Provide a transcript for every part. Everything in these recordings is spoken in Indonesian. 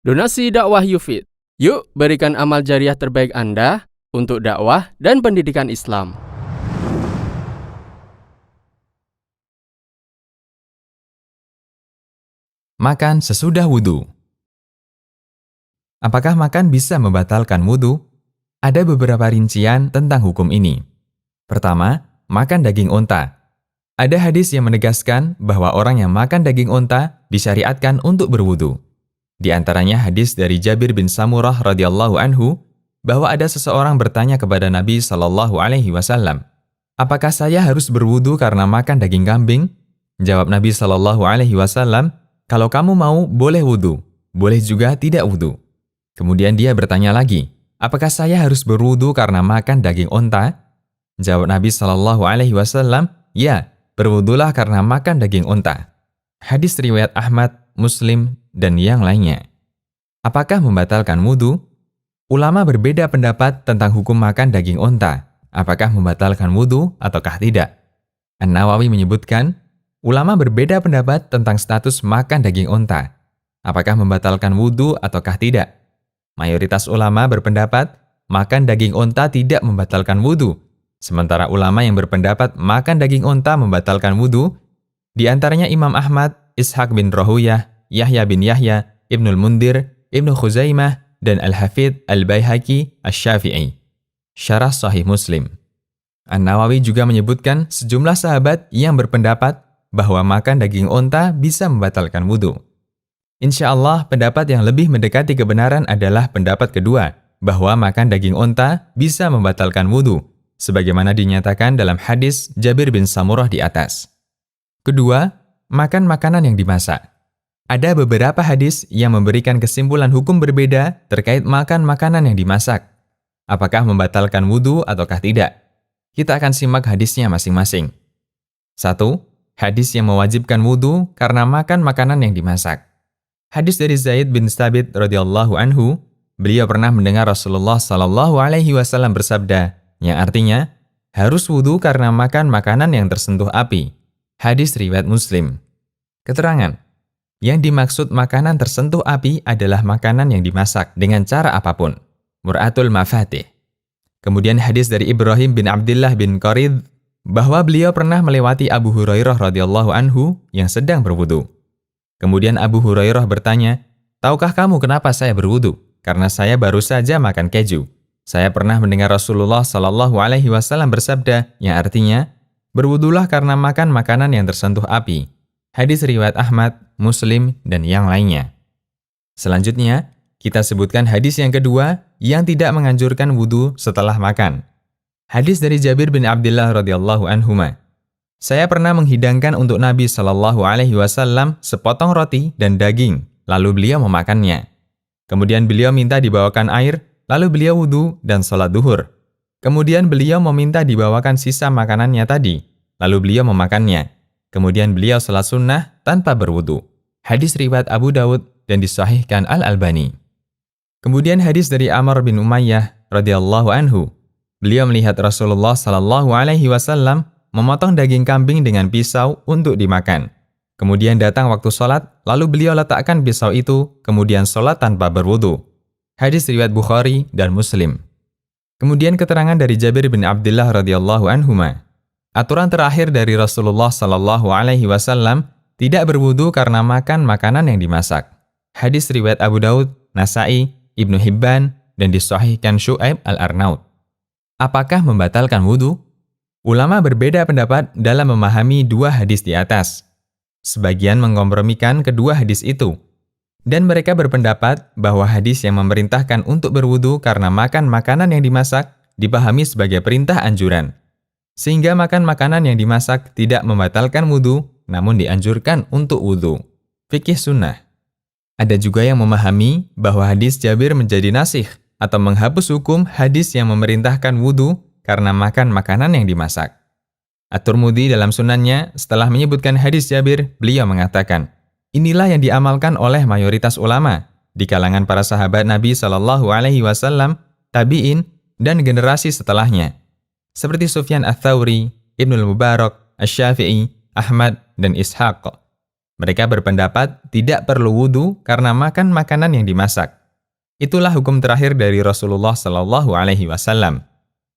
Donasi dakwah Yufid. Yuk berikan amal jariah terbaik Anda untuk dakwah dan pendidikan Islam. Makan sesudah wudhu. Apakah makan bisa membatalkan wudhu? Ada beberapa rincian tentang hukum ini. Pertama, makan daging onta. Ada hadis yang menegaskan bahwa orang yang makan daging onta disyariatkan untuk berwudhu. Di antaranya hadis dari Jabir bin Samurah radhiyallahu anhu bahwa ada seseorang bertanya kepada Nabi Shallallahu alaihi wasallam, "Apakah saya harus berwudhu karena makan daging kambing?" Jawab Nabi Shallallahu alaihi wasallam, "Kalau kamu mau, boleh wudhu. Boleh juga tidak wudhu." Kemudian dia bertanya lagi, "Apakah saya harus berwudhu karena makan daging onta?" Jawab Nabi Shallallahu alaihi wasallam, "Ya, berwudhulah karena makan daging onta." Hadis riwayat Ahmad, Muslim, dan yang lainnya. Apakah membatalkan wudhu? Ulama berbeda pendapat tentang hukum makan daging onta. Apakah membatalkan wudhu ataukah tidak? An-Nawawi menyebutkan, ulama berbeda pendapat tentang status makan daging onta. Apakah membatalkan wudhu ataukah tidak? Mayoritas ulama berpendapat makan daging onta tidak membatalkan wudhu. Sementara ulama yang berpendapat makan daging onta membatalkan wudhu, di antaranya Imam Ahmad, Ishaq bin Rohuyah, Yahya bin Yahya, Ibnul Mundir, Ibnu Khuzaimah, dan Al-Hafidh Al-Baihaqi Asy-Syafi'i. Syarah Sahih Muslim. An-Nawawi juga menyebutkan sejumlah sahabat yang berpendapat bahwa makan daging onta bisa membatalkan wudhu. Insya Allah, pendapat yang lebih mendekati kebenaran adalah pendapat kedua, bahwa makan daging onta bisa membatalkan wudhu, sebagaimana dinyatakan dalam hadis Jabir bin Samurah di atas. Kedua, makan makanan yang dimasak. Ada beberapa hadis yang memberikan kesimpulan hukum berbeda terkait makan makanan yang dimasak. Apakah membatalkan wudhu ataukah tidak? Kita akan simak hadisnya masing-masing. 1. Hadis yang mewajibkan wudhu karena makan makanan yang dimasak. Hadis dari Zaid bin Tsabit radhiyallahu anhu, beliau pernah mendengar Rasulullah sallallahu alaihi wasallam bersabda, yang artinya harus wudhu karena makan makanan yang tersentuh api. Hadis riwayat Muslim. Keterangan. Yang dimaksud makanan tersentuh api adalah makanan yang dimasak dengan cara apapun. Mur'atul mafatih. Kemudian hadis dari Ibrahim bin Abdullah bin Qarid bahwa beliau pernah melewati Abu Hurairah radhiyallahu anhu yang sedang berwudu. Kemudian Abu Hurairah bertanya, "Tahukah kamu kenapa saya berwudu? Karena saya baru saja makan keju. Saya pernah mendengar Rasulullah sallallahu alaihi wasallam bersabda, yang artinya, berwudulah karena makan makanan yang tersentuh api." Hadis riwayat Ahmad, Muslim, dan yang lainnya. Selanjutnya, kita sebutkan hadis yang kedua yang tidak menganjurkan wudhu setelah makan. Hadis dari Jabir bin Abdullah radhiyallahu anhuma. Saya pernah menghidangkan untuk Nabi Shallallahu alaihi wasallam sepotong roti dan daging, lalu beliau memakannya. Kemudian beliau minta dibawakan air, lalu beliau wudhu dan sholat duhur. Kemudian beliau meminta dibawakan sisa makanannya tadi, lalu beliau memakannya. Kemudian beliau sholat sunnah tanpa berwudu. Hadis riwayat Abu Dawud dan disahihkan Al-Albani. Kemudian hadis dari Amr bin Umayyah radhiyallahu anhu. Beliau melihat Rasulullah sallallahu alaihi wasallam memotong daging kambing dengan pisau untuk dimakan. Kemudian datang waktu sholat, lalu beliau letakkan pisau itu, kemudian sholat tanpa berwudu. Hadis riwayat Bukhari dan Muslim. Kemudian keterangan dari Jabir bin Abdullah radhiyallahu anhuma. Aturan terakhir dari Rasulullah sallallahu alaihi wasallam tidak berwudu karena makan makanan yang dimasak. Hadis riwayat Abu Daud, Nasa'i, Ibnu Hibban, dan disahihkan Syu'aib Al-Arnaud. Apakah membatalkan wudu? Ulama berbeda pendapat dalam memahami dua hadis di atas. Sebagian mengkompromikan kedua hadis itu, dan mereka berpendapat bahwa hadis yang memerintahkan untuk berwudu karena makan makanan yang dimasak dipahami sebagai perintah anjuran. Sehingga makan makanan yang dimasak tidak membatalkan wudhu, namun dianjurkan untuk wudhu. Fikih sunnah. Ada juga yang memahami bahwa hadis Jabir menjadi nasikh atau menghapus hukum hadis yang memerintahkan wudhu karena makan makanan yang dimasak. At-Tirmidzi dalam sunannya setelah menyebutkan hadis Jabir, beliau mengatakan, inilah yang diamalkan oleh mayoritas ulama di kalangan para sahabat Nabi Shallallahu alaihi wasallam, tabi'in, dan generasi setelahnya. Seperti Sufyan Ats-Tsauri, Ibnul Mubarak, Asy-Syafi'i, Ahmad, dan Ishaq. Mereka berpendapat tidak perlu wudhu karena makan makanan yang dimasak. Itulah hukum terakhir dari Rasulullah Shallallahu Alaihi Wasallam.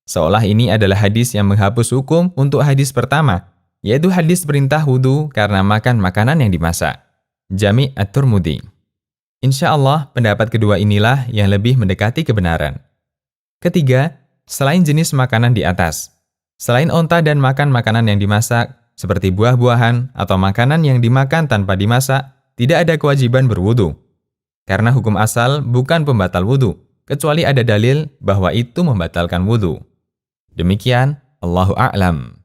Seolah ini adalah hadis yang menghapus hukum untuk hadis pertama, yaitu hadis perintah wudhu karena makan makanan yang dimasak. Jami' At-Tirmidzi. Insya Allah, pendapat kedua inilah yang lebih mendekati kebenaran. Ketiga, selain jenis makanan di atas, selain onta dan makan makanan yang dimasak, seperti buah-buahan atau makanan yang dimakan tanpa dimasak, tidak ada kewajiban berwudu. Karena hukum asal bukan pembatal wudu, kecuali ada dalil bahwa itu membatalkan wudu. Demikian, Allahu a'lam.